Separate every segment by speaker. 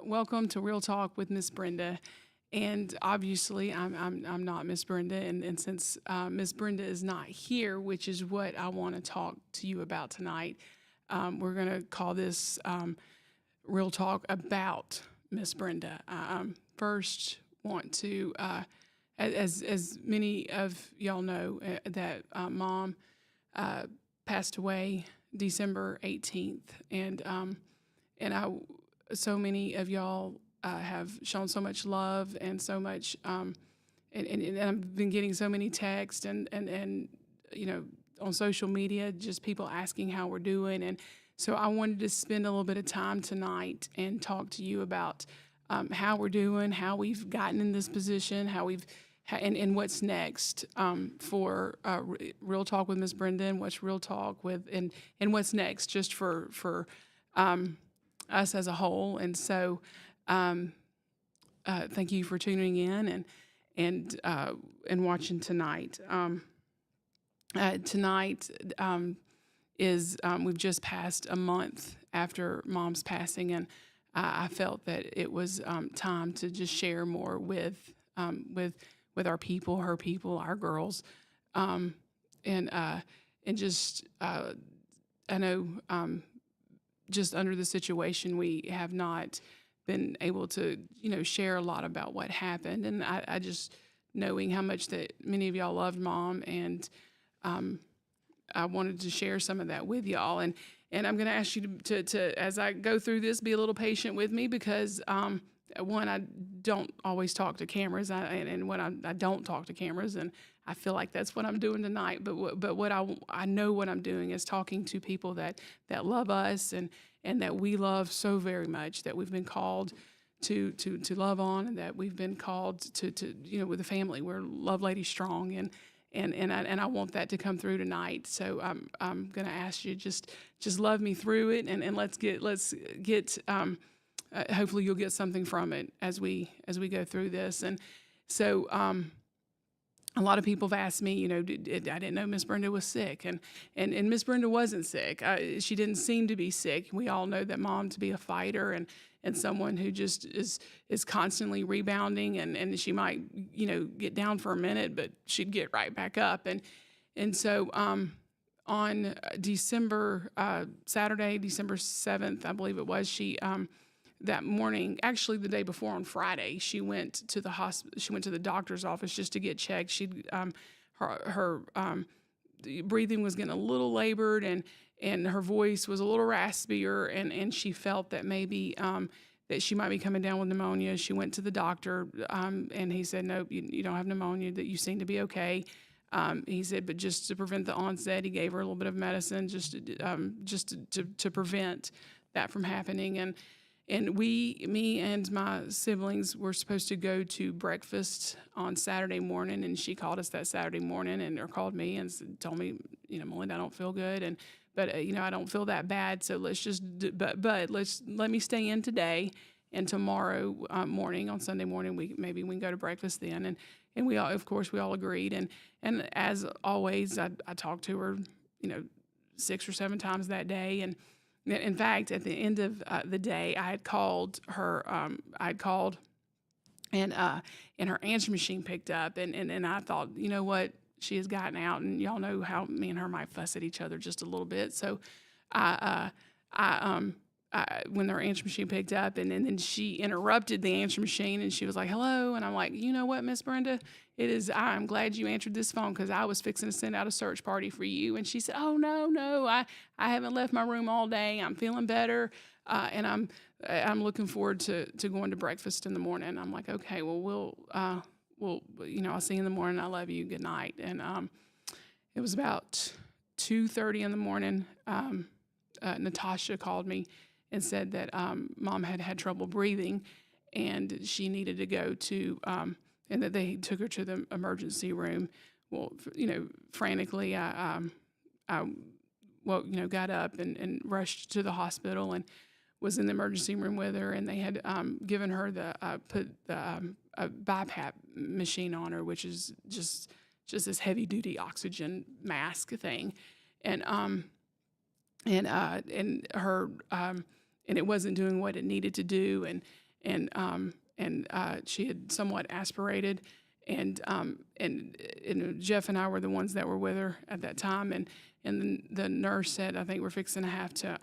Speaker 1: welcome to Real Talk with Miss Brenda. And obviously, I'm not Miss Brenda, and since Miss Brenda is not here, which is what I want to talk to you about tonight, we're going to call this Real Talk about Miss Brenda. First, want to, as many of y'all know, that Mom passed away December 18th, and so many of y'all have shown so much love and so much, and I've been getting so many texts and on social media, just people asking how we're doing, and so I wanted to spend a little bit of time tonight and talk to you about how we're doing, how we've gotten in this position, and what's next for Real Talk with Miss Brenda, and what's Real Talk with, and what's next just for us as a whole. And so thank you for tuning in and watching tonight. Tonight is we've just passed a month after Mom's passing, and I felt that it was time to just share more with our people, her people, our girls, and just I know just under the situation, we have not been able to share a lot about what happened, and I just knowing how much that many of y'all loved Mom, and I wanted to share some of that with y'all, and I'm going to ask you to as I go through this, be a little patient with me, because one, I don't always talk to cameras, and when I don't talk to cameras, and I feel like that's what I'm doing tonight. But what I know what I'm doing is talking to people that love us and that we love so very much, that we've been called to love on, and that we've been called to with the family. We're Lovelady strong, and I want that to come through tonight. So I'm gonna ask you just love me through it, and let's get. Hopefully you'll get something from it as we go through this. And so a lot of people have asked me, I didn't know Miss Brenda was sick, and Miss Brenda wasn't sick. She didn't seem to be sick. We all know that Mom to be a fighter and someone who just is constantly rebounding, and she might get down for a minute, but she'd get right back up. And so on Saturday, December 7th, I believe it was, she that morning, actually the day before on Friday, she went to the hospital. She went to the doctor's office just to get checked. Her breathing was getting a little labored, and her voice was a little raspier, and she felt that maybe that she might be coming down with pneumonia. She went to the doctor, and he said, "Nope, you don't have pneumonia. That you seem to be okay." He said, but just to prevent the onset, he gave her a little bit of medicine just to prevent that from happening. And me and my siblings were supposed to go to breakfast on Saturday morning, and she called us that Saturday morning, or called me and told me, Melinda, I don't feel good, but I don't feel that bad, so let's just, let me stay in today, and tomorrow morning, on Sunday morning, we can go to breakfast then, and we all, of course, we all agreed, and as always, I talked to her, 6 or 7 times that day, and in fact, at the end of the day, I had called her. And her answer machine picked up, and I thought, you know what, she has gotten out, and y'all know how me and her might fuss at each other just a little bit. So, when her answer machine picked up, and then she interrupted the answer machine, and she was like, "Hello," and I'm like, "You know what, Miss Brenda, I'm glad you answered this phone, because I was fixing to send out a search party for you." And she said, "Oh, no, I haven't left my room all day. I'm feeling better, and I'm looking forward to going to breakfast in the morning." And I'm like, "Okay, well, I'll see you in the morning. I love you. Good night." And it was about 2:30 in the morning. Natasha called me and said that Mom had trouble breathing, and she needed to go to, and that they took her to the emergency room. Well, frantically, I got up and rushed to the hospital, and was in the emergency room with her, and they had given her put the BiPAP machine on her, which is just this heavy duty oxygen mask thing, and her and it wasn't doing what it needed to do, and she had somewhat aspirated, and Jeff and I were the ones that were with her at that time, and the nurse said, I think we're fixing to have to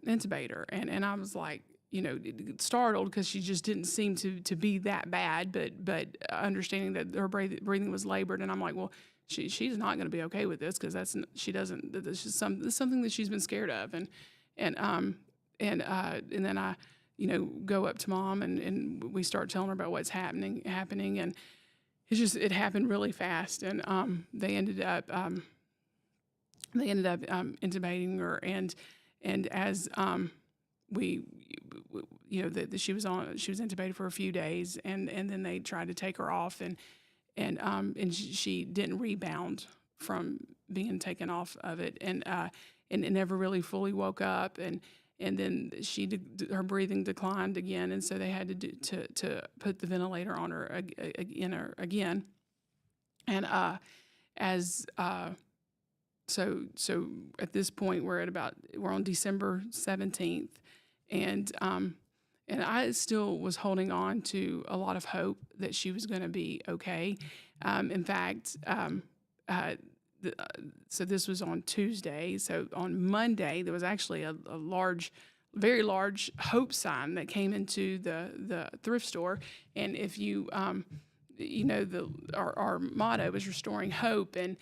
Speaker 1: intubate her, and I was like, startled because she just didn't seem to be that bad, but understanding that her breathing was labored, and I'm like, well, she's not going to be okay with this because this is something that she's been scared of, and then I go up to Mom and we start telling her about what's happening, and it happened really fast, and they ended up intubating her, and as we that she was intubated for a few days, and then they tried to take her off, and she didn't rebound from being taken off of it, and it never really fully woke up, and then her breathing declined again, and so they had to put the ventilator on her again, and so at this point we're on December 17th, and I still was holding on to a lot of hope that she was going to be okay. In fact, so this was on Tuesday. So on Monday, there was actually a very large hope sign that came into the thrift store. And if you, our motto was restoring hope, and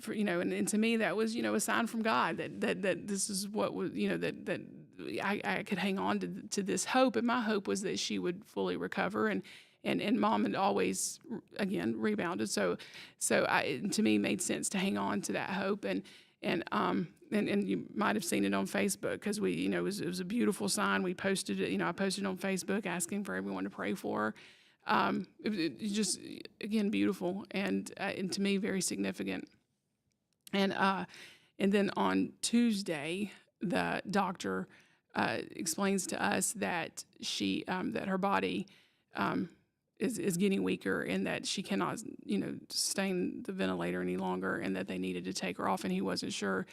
Speaker 1: for, and to me that was, a sign from God that this is what was, that I could hang on to this hope, and my hope was that she would fully recover, and Mom had always again rebounded, so to me it made sense to hang on to that hope, and you might have seen it on Facebook because it was a beautiful sign. We posted it, I posted it on Facebook asking for everyone to pray for her. It was just again beautiful, and to me very significant, and then on Tuesday the doctor explains to us that that her body is getting weaker, and that she cannot sustain the ventilator any longer, and that they needed to take her off, and he wasn't sure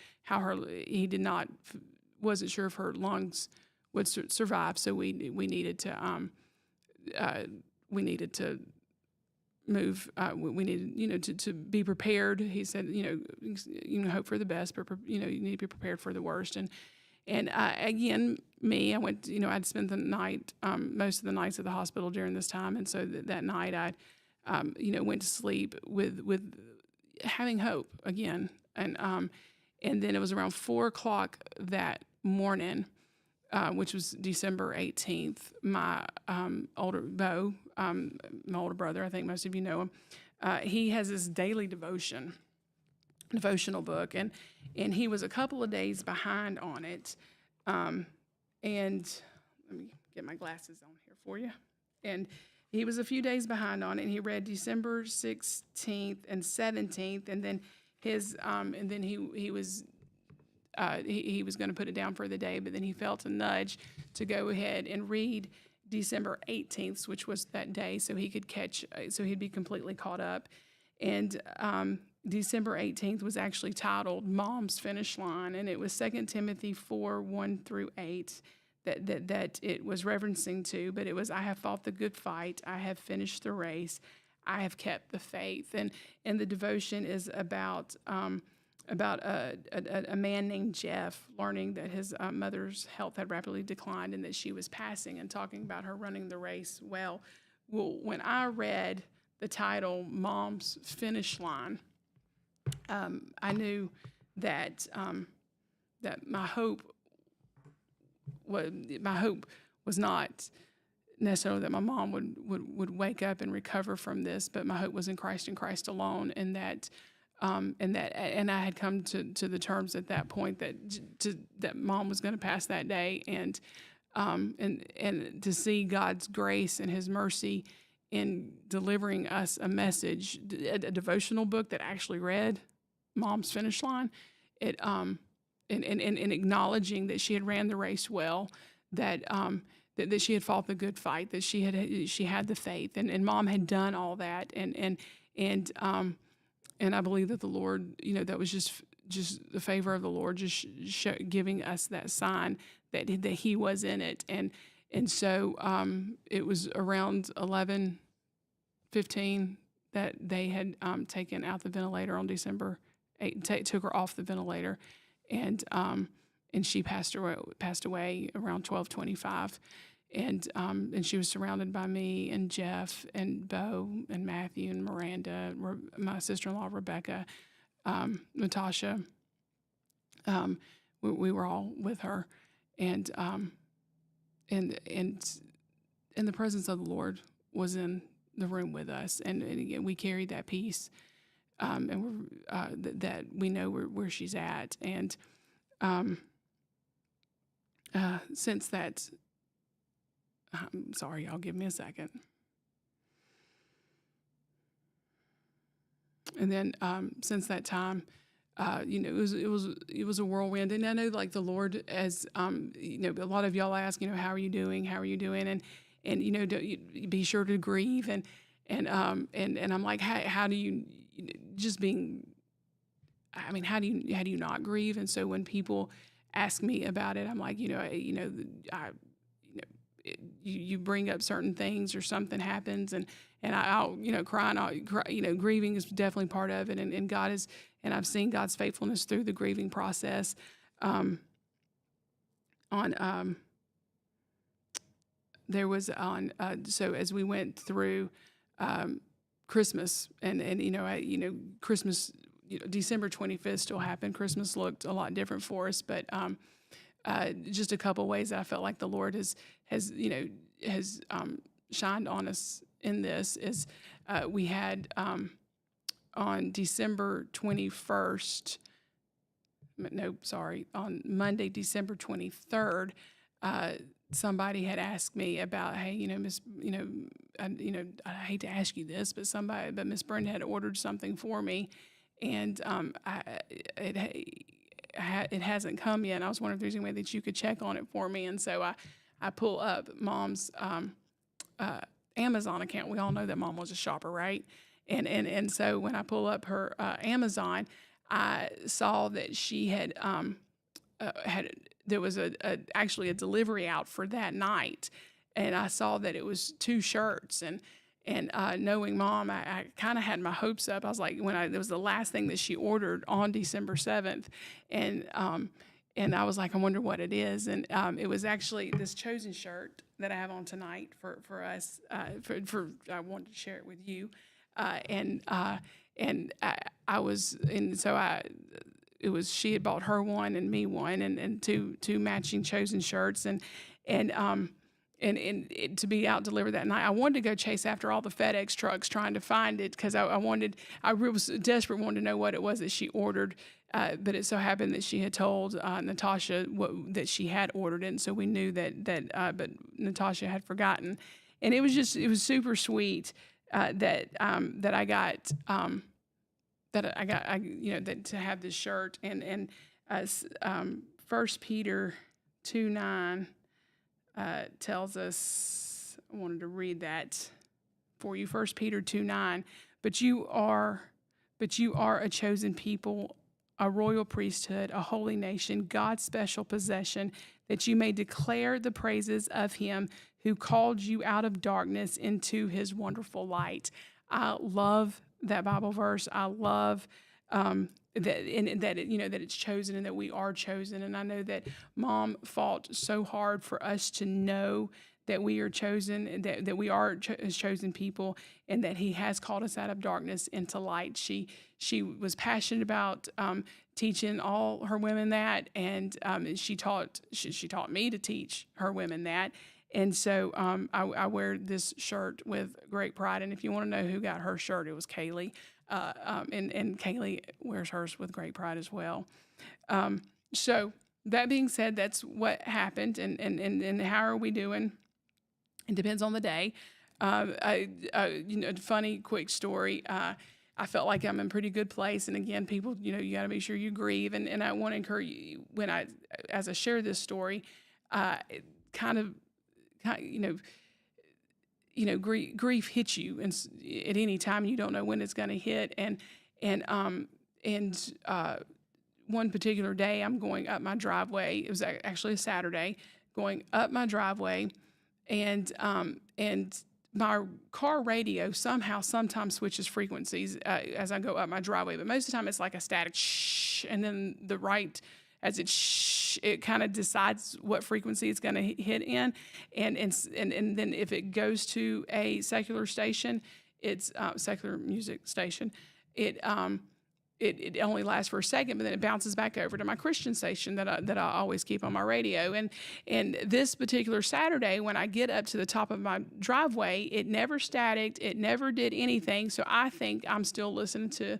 Speaker 1: wasn't sure if her lungs would survive, so we needed to move. We needed to be prepared. He said, hope for the best, but you need to be prepared for the worst. And again, I went. I'd spent the night, most of the nights at the hospital during this time, and so that night I, went to sleep with having hope again. And then it was around 4:00 that morning, which was December 18th. My older my older brother, I think most of you know him. He has this daily devotional book, and he was a couple of days behind on it, and let me get my glasses on here for you, and he was a few days behind on it, and he read December 16th and 17th, and then he was going to put it down for the day, but then he felt a nudge to go ahead and read December 18th, which was that day, so he'd be completely caught up, and December 18th was actually titled Mom's Finish Line, and it was 2 Timothy 4:1-8 that it was referencing to, but it was, I have fought the good fight, I have finished the race, I have kept the faith, and the devotion is about a man named Jeff learning that his mother's health had rapidly declined and that she was passing, and talking about her running the race well. Well, when I read the title Mom's Finish Line, I knew that my hope was not necessarily that my mom would wake up and recover from this, but my hope was in Christ and Christ alone, and that I had come to the terms at that point that Mom was going to pass that day, and to see God's grace and His mercy in delivering us a message, a devotional book that actually read Mom's Finish Line, and acknowledging that she had ran the race well, that she had fought the good fight, that she had the faith, and Mom had done all that, and I believe that the Lord, that was just just the favor of the Lord, just giving us that sign that He was in it, and so it was around 11:15 that they had taken out the ventilator on December 8th, took her off the ventilator, and she passed away around 12:25. And she was surrounded by me and Jeff and Bo and Matthew and Miranda, my sister-in-law Rebecca, Natasha. We were all with her, and the presence of the Lord was in the room with us, and again we carried that peace, and we're that we know where she's at, and since that. Sorry, y'all, give me a second. And then since that time, it was a whirlwind. And I know, like, the Lord, as a lot of y'all ask, how are you doing? How are you doing? And be sure to grieve. And I'm like, how do you just being? I mean, how do you not grieve? And so when people ask me about it, I'm like, you bring up certain things or something happens, and I'll cry, and I'll cry. Grieving is definitely part of it, and God is, and I've seen God's faithfulness through the grieving process. There was so as we went through Christmas, and Christmas, December 25th still happened. Christmas looked a lot different for us, but just a couple ways that I felt like the Lord has shined on us in this is we had on December 21st, on Monday, December 23rd, somebody had asked me about, hey, Miss, I hate to ask you this, but Miss Brenda had ordered something for me, and it hasn't come yet. And I was wondering if there's any way that you could check on it for me. And so I pull up Mom's Amazon account. We all know that Mom was a shopper, right? And so when I pull up her Amazon, I saw that she had there was actually a delivery out for that night, and I saw that it was 2 shirts, and knowing Mom, I kind of had my hopes up. I was like, it was the last thing that she ordered on December 7th, and I was like, I wonder what it is, and it was actually this Chosen shirt that I have on tonight for us. For I wanted to share it with you, it was, she had bought her one and me one, and two matching Chosen shirts, and to be out delivered that night. I wanted to go chase after all the FedEx trucks trying to find it, because I was desperate, wanted to know what it was that she ordered. But it so happened that she had told Natasha that she had ordered it, and so we knew but Natasha had forgotten. And it was super sweet that I got to have this shirt, and 1 Peter 2:9 tells us, I wanted to read that for you. 1 Peter 2:9, but you are a chosen people, a royal priesthood, a holy nation, God's special possession, that you may declare the praises of Him who called you out of darkness into His wonderful light. I love that Bible verse. I love that it's chosen, and that we are chosen. And I know that Mom fought so hard for us to know that we are chosen, that we are as chosen people, and that He has called us out of darkness into light. She was passionate about teaching all her women that, and she taught me to teach her women that. And so I wear this shirt with great pride. And if you want to know who got her shirt, it was Kaylee. And Kaylee wears hers with great pride as well. So that being said, that's what happened. And how are we doing? It depends on the day. Funny, quick story. I felt like I'm in a pretty good place. And again, people, you got to make sure you grieve. And I want to encourage you, as I share this story, grief hits you, and at any time you don't know when it's going to hit, and one particular day, I'm going up my driveway. It was actually a Saturday, going up my driveway, and my car radio somehow sometimes switches frequencies as I go up my driveway, but most of the time it's like a static shh, and then as it shh, it kind of decides what frequency it's going to hit in, and then if it goes to a secular station, it's secular music station, it only lasts for a second, but then it bounces back over to my Christian station that I always keep on my radio. And this particular Saturday, when I get up to the top of my driveway, it never staticked, it never did anything. So I think I'm still listening to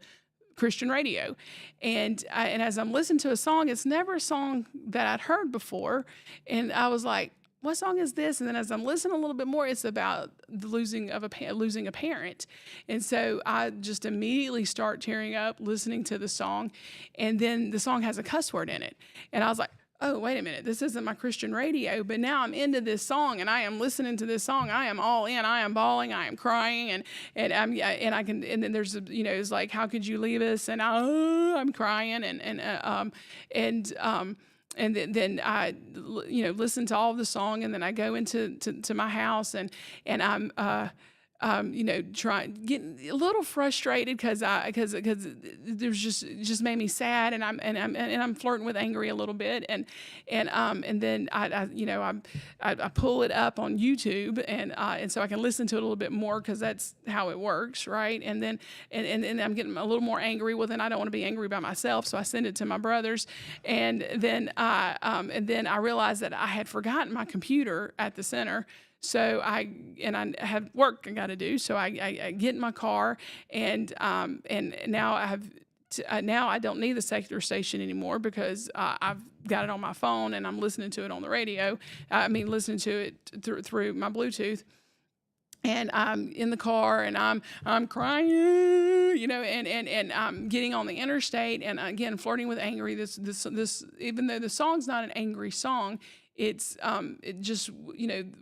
Speaker 1: Christian radio. And as I'm listening to a song, it's never a song that I'd heard before. And I was like, what song is this? And then as I'm listening a little bit more, it's about the losing a parent. And so I just immediately start tearing up listening to the song. And then the song has a cuss word in it. And I was like, oh, wait a minute, this isn't my Christian radio, but now I'm into this song and I am listening to this song. I am all in, I am bawling, I am crying, and then there's, it's like, how could you leave us? And I'm crying and then I, listen to all of the song, and then I go to my house, and I'm getting a little frustrated because there's just made me sad, and I'm flirting with angry a little bit, and then I pull it up on YouTube, and so I can listen to it a little bit more because that's how it works, right? And then and I'm getting a little more angry. Well, then I don't want to be angry by myself, so I send it to my brothers, and then I realized that I had forgotten my computer at the center. So I have work I got to do. So I get in my car, and now now I don't need the secular station anymore because I've got it on my phone and I'm listening to it on the radio. Listening to it through my Bluetooth. And I'm in the car and I'm crying, and I'm getting on the interstate, and again flirting with angry. This even though the song's not an angry song, it's it just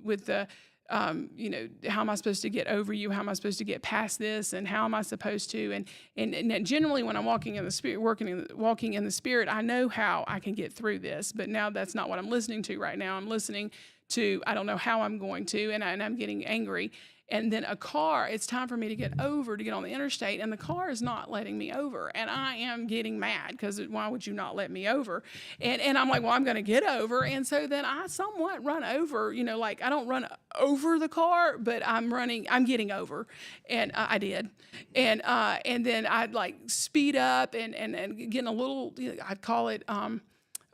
Speaker 1: with the how am I supposed to get over you? How am I supposed to get past this? And how am I supposed to? And generally, when I'm walking in the spirit, walking in the spirit, I know how I can get through this. But now that's not what I'm listening to right now. I'm listening to, I don't know how I'm going to, and I'm getting angry. And then it's time for me to get on the interstate, and the car is not letting me over. And I am getting mad because why would you not let me over? And I'm like, well, I'm going to get over. And so then I somewhat run over, like I don't run over the car, but I'm getting over. And I did. And then I'd like speed up and getting a little, I'd call it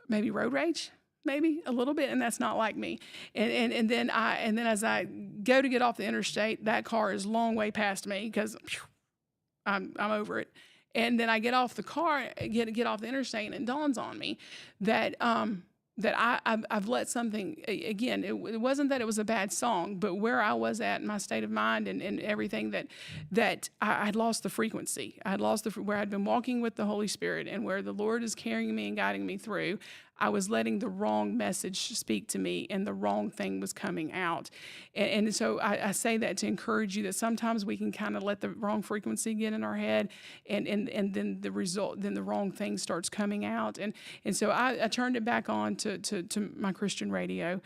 Speaker 1: maybe road rage. Maybe a little bit, and that's not like me. And then as I go to get off the interstate, that car is a long way past me because I'm over it. And then I get off the car, get off the interstate, and it dawns on me that I've let something, again, it wasn't that it was a bad song, but where I was at in my state of mind and everything, that I had lost the frequency. I had lost where I'd been walking with the Holy Spirit and where the Lord is carrying me and guiding me through. I was letting the wrong message speak to me, and the wrong thing was coming out. And so I say that to encourage you that sometimes we can kind of let the wrong frequency get in our head, and then the wrong thing starts coming out. And so I turned it back on to my Christian radio,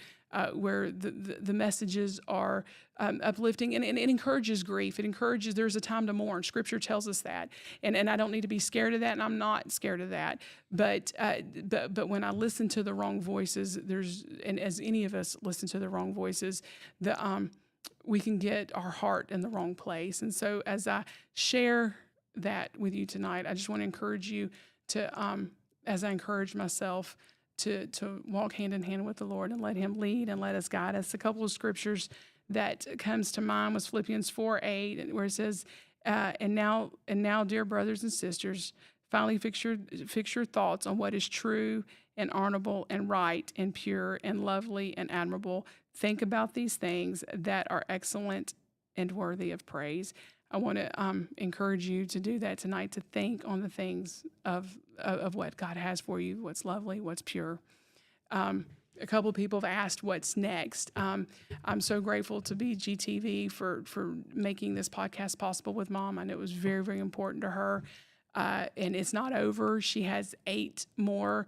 Speaker 1: where the messages are uplifting, and it encourages grief. It encourages there's a time to mourn. Scripture tells us that, and I don't need to be scared of that, and I'm not scared of that. But when I listen to the wrong voices, and as any of us listen to the wrong voices, we can get our heart in the wrong place. And so as I share that with you tonight, I just want to encourage you to, as I encourage myself, to walk hand in hand with the Lord and let Him lead and let us guide us. A couple of scriptures that comes to mind was Philippians 4:8, where it says, and now, dear brothers and sisters, finally fix your thoughts on what is true and honorable and right and pure and lovely and admirable. Think about these things that are excellent and worthy of praise. I want to encourage you to do that tonight, to think on the things of what God has for you, what's lovely, what's pure. A couple of people have asked what's next. I'm so grateful to BGTV for making this podcast possible with Mom. I know it was very, very important to her. and it's not over. She has eight more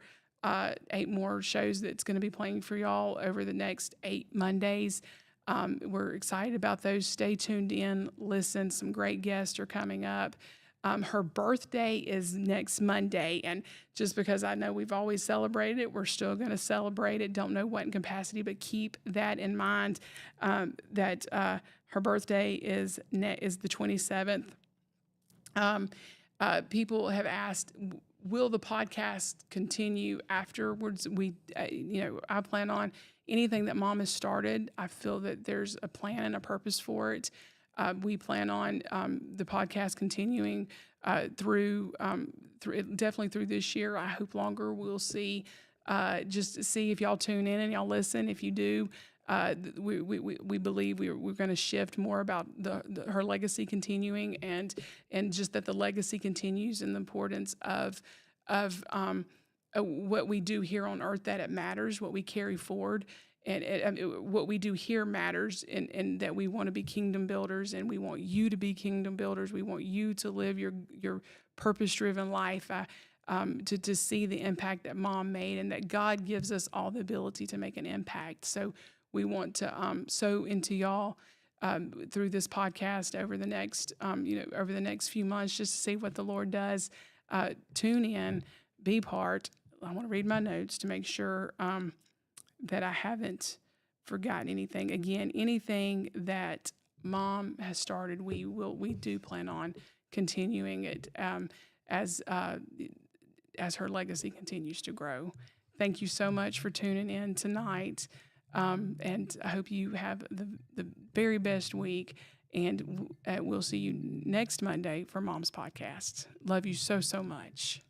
Speaker 1: shows that's going to be playing for y'all over the next 8 Mondays. We're excited about those. Stay tuned in. Listen, some great guests are coming up. Her birthday is next Monday, and just because I know we've always celebrated it, we're still going to celebrate it. Don't know what in capacity, but keep that in mind. That her birthday is the 27th. People have asked, will the podcast continue afterwards? I plan on anything that Mom has started. I feel that there's a plan and a purpose for it. We plan on the podcast continuing through definitely through this year. I hope longer. We'll see. Just see if y'all tune in and y'all listen. If you do, we believe we're going to shift more about her legacy continuing and just that the legacy continues and the importance of what we do here on earth, that it matters, what we carry forward. And what we do here matters, and that we want to be kingdom builders, and we want you to be kingdom builders. We want you to live your purpose-driven life, to see the impact that Mom made, and that God gives us all the ability to make an impact. So we want to sow into y'all through this podcast over the next few months, just to see what the Lord does. Tune in, be part. I want to read my notes to make sure that I haven't forgotten anything. Again, anything that Mom has started, we do plan on continuing it as her legacy continues to grow. Thank you so much for tuning in tonight, and I hope you have the very best week. And we'll see you next Monday for Mom's podcast. Love you so much.